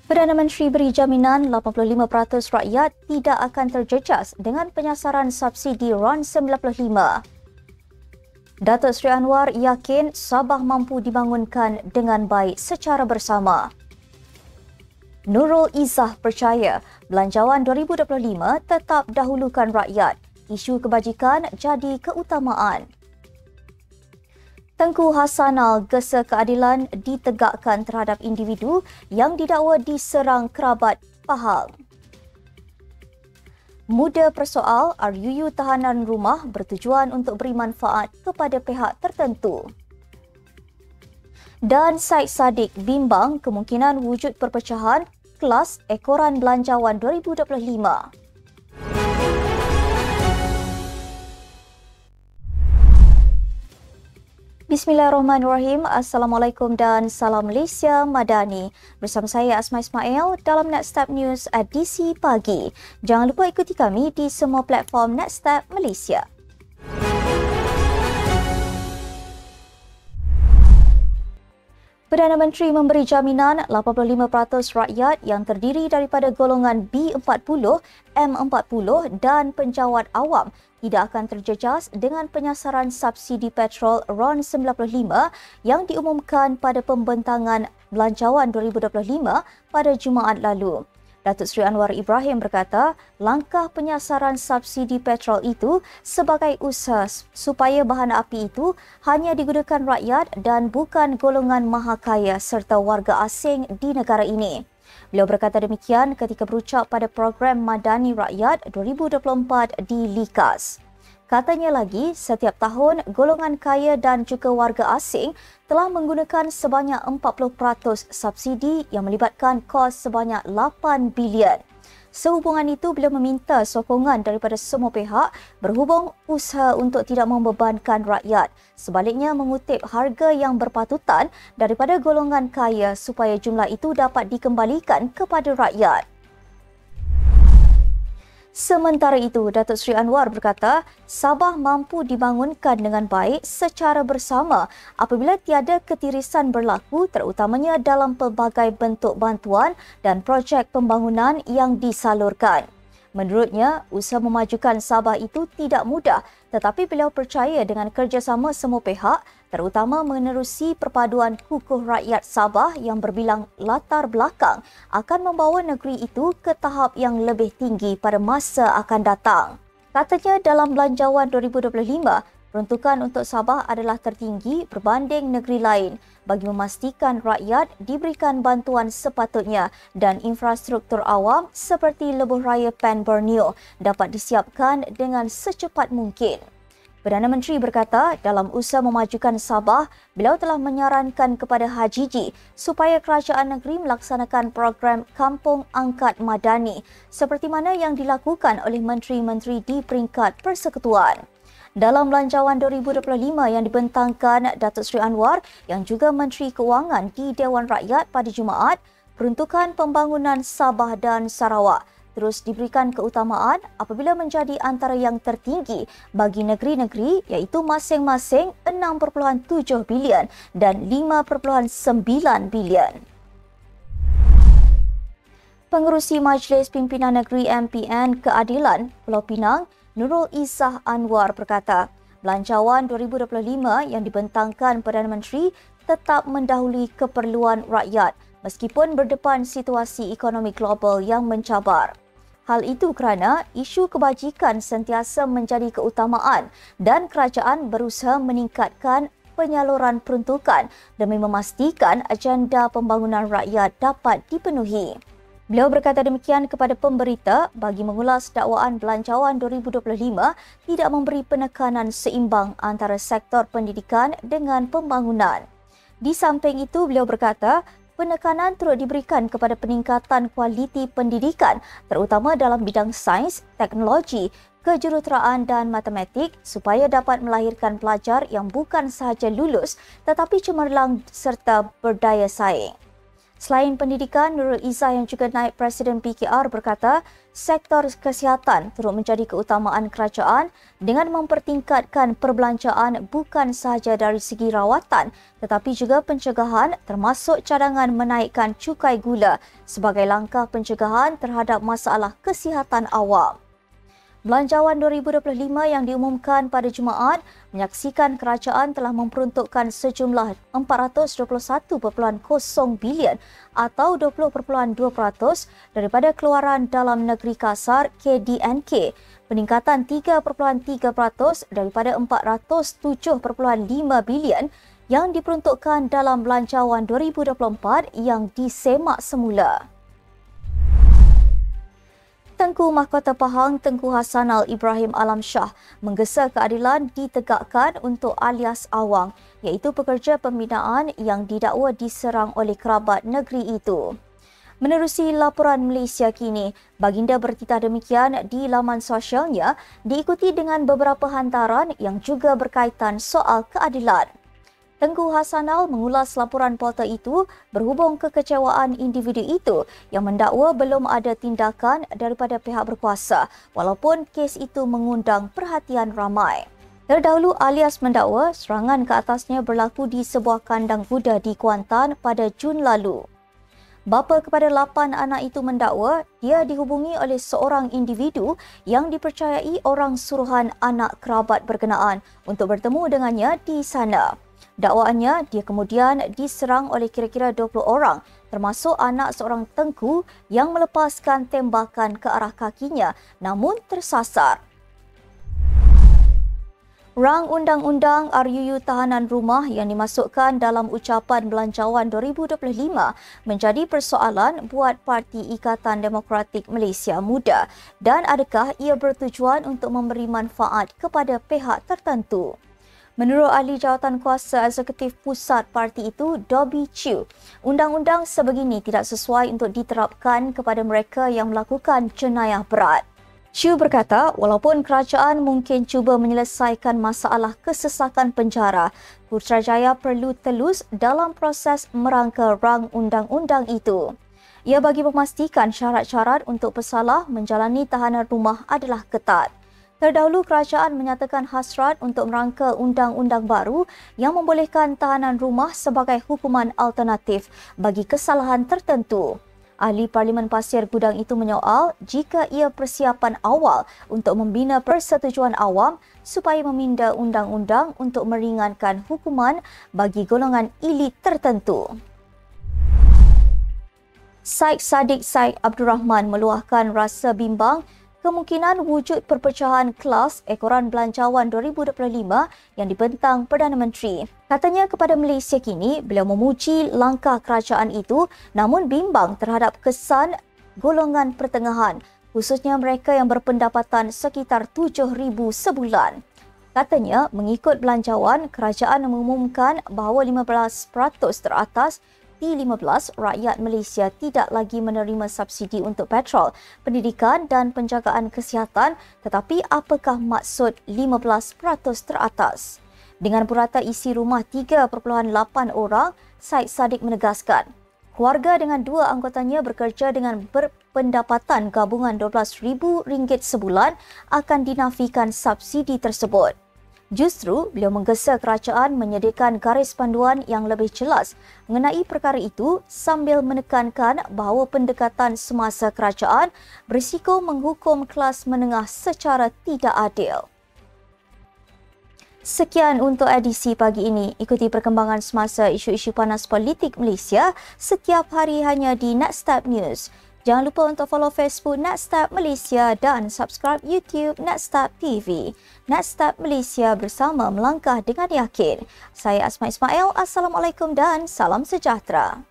Perdana Menteri beri jaminan 85% rakyat tidak akan terjejas dengan penyasaran subsidi RON 95. Datuk Seri Anwar yakin Sabah mampu dibangunkan dengan baik secara bersama. Nurul Izzah percaya Belanjawan 2025 tetap dahulukan rakyat. Isu kebajikan jadi keutamaan. Tengku Hassanal gesa keadilan ditegakkan terhadap individu yang didakwa diserang kerabat Pahang. Muda persoal RUU tahanan rumah bertujuan untuk beri manfaat kepada pihak tertentu. Dan Syed Saddiq bimbang kemungkinan wujud perpecahan kelas ekoran Belanjawan 2025. Bismillahirrahmanirrahim. Assalamualaikum dan salam Malaysia Madani. Bersama saya Asma Ismail dalam Nextstep News edisi pagi. Jangan lupa ikuti kami di semua platform Nextstep Malaysia. Perdana Menteri memberi jaminan 85% rakyat yang terdiri daripada golongan B40, M40 dan penjawat awam tidak akan terjejas dengan penyasaran subsidi petrol RON 95 yang diumumkan pada pembentangan Belanjawan 2025 pada Jumaat lalu. Datuk Seri Anwar Ibrahim berkata, langkah penyasaran subsidi petrol itu sebagai usaha supaya bahan api itu hanya digunakan rakyat dan bukan golongan mahakaya serta warga asing di negara ini. Beliau berkata demikian ketika berucap pada program Madani Rakyat 2024 di Likas. Katanya lagi, setiap tahun golongan kaya dan juga warga asing telah menggunakan sebanyak 40% subsidi yang melibatkan kos sebanyak 8 bilion. Sehubungan itu, beliau meminta sokongan daripada semua pihak berhubung usaha untuk tidak membebankan rakyat. Sebaliknya, mengutip harga yang berpatutan daripada golongan kaya supaya jumlah itu dapat dikembalikan kepada rakyat. Sementara itu, Datuk Seri Anwar berkata, Sabah mampu dibangunkan dengan baik secara bersama apabila tiada ketirisan berlaku terutamanya dalam pelbagai bentuk bantuan dan projek pembangunan yang disalurkan. Menurutnya, usaha memajukan Sabah itu tidak mudah tetapi beliau percaya dengan kerjasama semua pihak terutama menerusi perpaduan kukuh rakyat Sabah yang berbilang latar belakang akan membawa negeri itu ke tahap yang lebih tinggi pada masa akan datang. Katanya dalam Belanjawan 2025, peruntukan untuk Sabah adalah tertinggi berbanding negeri lain bagi memastikan rakyat diberikan bantuan sepatutnya dan infrastruktur awam seperti lebuh raya Pan Borneo dapat disiapkan dengan secepat mungkin. Perdana Menteri berkata dalam usaha memajukan Sabah, beliau telah menyarankan kepada Hajiji supaya kerajaan negeri melaksanakan program Kampung Angkat Madani seperti mana yang dilakukan oleh menteri-menteri di peringkat persekutuan. Dalam Belanjawan 2025 yang dibentangkan Datuk Seri Anwar yang juga Menteri Keuangan di Dewan Rakyat pada Jumaat, peruntukan pembangunan Sabah dan Sarawak terus diberikan keutamaan apabila menjadi antara yang tertinggi bagi negeri-negeri iaitu masing-masing 6.7 bilion dan 5.9 bilion. Pengerusi Majlis Pimpinan Negeri MPN Keadilan Pulau Pinang, Nurul Izzah Anwar berkata, Belanjawan 2025 yang dibentangkan Perdana Menteri tetap mendahului keperluan rakyat meskipun berdepan situasi ekonomi global yang mencabar. Hal itu kerana isu kebajikan sentiasa menjadi keutamaan dan kerajaan berusaha meningkatkan penyaluran peruntukan demi memastikan agenda pembangunan rakyat dapat dipenuhi. Beliau berkata demikian kepada pemberita bagi mengulas dakwaan Belanjawan 2025 tidak memberi penekanan seimbang antara sektor pendidikan dengan pembangunan. Di samping itu, beliau berkata penekanan turut diberikan kepada peningkatan kualiti pendidikan terutama dalam bidang sains, teknologi, kejuruteraan dan matematik supaya dapat melahirkan pelajar yang bukan sahaja lulus tetapi cemerlang serta berdaya saing. Selain pendidikan, Nurul Izzah yang juga naib Presiden PKR berkata sektor kesihatan turut menjadi keutamaan kerajaan dengan mempertingkatkan perbelanjaan bukan sahaja dari segi rawatan tetapi juga pencegahan termasuk cadangan menaikkan cukai gula sebagai langkah pencegahan terhadap masalah kesihatan awam. Belanjawan 2025 yang diumumkan pada Jumaat menyaksikan kerajaan telah memperuntukkan sejumlah 421.0 bilion atau 20.2% daripada keluaran dalam negeri kasar KDNK, peningkatan 3.3% daripada 407.5 bilion yang diperuntukkan dalam belanjawan 2024 yang disemak semula. Tengku Mahkota Pahang Tengku Hassanal Ibrahim Alam Shah menggesa keadilan ditegakkan untuk alias Awang, iaitu pekerja pembinaan yang didakwa diserang oleh kerabat negeri itu. Menerusi laporan Malaysia Kini, baginda bertitah demikian di laman sosialnya diikuti dengan beberapa hantaran yang juga berkaitan soal keadilan. Tengku Hassanal mengulas laporan portal itu berhubung kekecewaan individu itu yang mendakwa belum ada tindakan daripada pihak berkuasa walaupun kes itu mengundang perhatian ramai. Terdahulu alias mendakwa serangan ke atasnya berlaku di sebuah kandang kuda di Kuantan pada Jun lalu. Bapa kepada 8 anak itu mendakwa dia dihubungi oleh seorang individu yang dipercayai orang suruhan anak kerabat berkenaan untuk bertemu dengannya di sana. Dakwaannya, dia kemudian diserang oleh kira-kira 20 orang termasuk anak seorang tengku yang melepaskan tembakan ke arah kakinya namun tersasar. Rang Undang-Undang RUU Tahanan Rumah yang dimasukkan dalam ucapan belanjawan 2025 menjadi persoalan buat Parti Ikatan Demokratik Malaysia Muda dan adakah ia bertujuan untuk memberi manfaat kepada pihak tertentu. Menurut ahli jawatan kuasa eksekutif pusat parti itu, Dobby Chew, undang-undang sebegini tidak sesuai untuk diterapkan kepada mereka yang melakukan jenayah berat. Chew berkata, walaupun kerajaan mungkin cuba menyelesaikan masalah kesesakan penjara, Putrajaya perlu telus dalam proses merangka rang undang-undang itu. Ia bagi memastikan syarat-syarat untuk pesalah menjalani tahanan rumah adalah ketat. Terdahulu, kerajaan menyatakan hasrat untuk merangka undang-undang baru yang membolehkan tahanan rumah sebagai hukuman alternatif bagi kesalahan tertentu. Ahli Parlimen Pasir Gudang itu menyoal jika ia persiapan awal untuk membina persetujuan awam supaya meminda undang-undang untuk meringankan hukuman bagi golongan elit tertentu. Syed Saddiq Syed Abdul Rahman meluahkan rasa bimbang kemungkinan wujud perpecahan kelas ekoran belanjawan 2025 yang dibentang Perdana Menteri. Katanya kepada Malaysia Kini, beliau memuji langkah kerajaan itu namun bimbang terhadap kesan golongan pertengahan, khususnya mereka yang berpendapatan sekitar 7,000 sebulan. Katanya, mengikut belanjawan, kerajaan mengumumkan bahawa 15% teratas T15 rakyat Malaysia tidak lagi menerima subsidi untuk petrol, pendidikan dan penjagaan kesihatan, tetapi apakah maksud 15% teratas? Dengan purata isi rumah 3.8 orang, Syed Saddiq menegaskan, keluarga dengan 2 anggotanya bekerja dengan berpendapatan gabungan RM12,000 sebulan akan dinafikan subsidi tersebut. Justru, beliau menggesa kerajaan menyediakan garis panduan yang lebih jelas mengenai perkara itu sambil menekankan bahawa pendekatan semasa kerajaan berisiko menghukum kelas menengah secara tidak adil. Sekian untuk edisi pagi ini. Ikuti perkembangan semasa isu-isu panas politik Malaysia setiap hari hanya di Nextstep News. Jangan lupa untuk follow Facebook Nextstep Malaysia dan subscribe YouTube Nextstep TV. Nextstep Malaysia bersama melangkah dengan yakin. Saya Asma Ismail. Assalamualaikum dan salam sejahtera.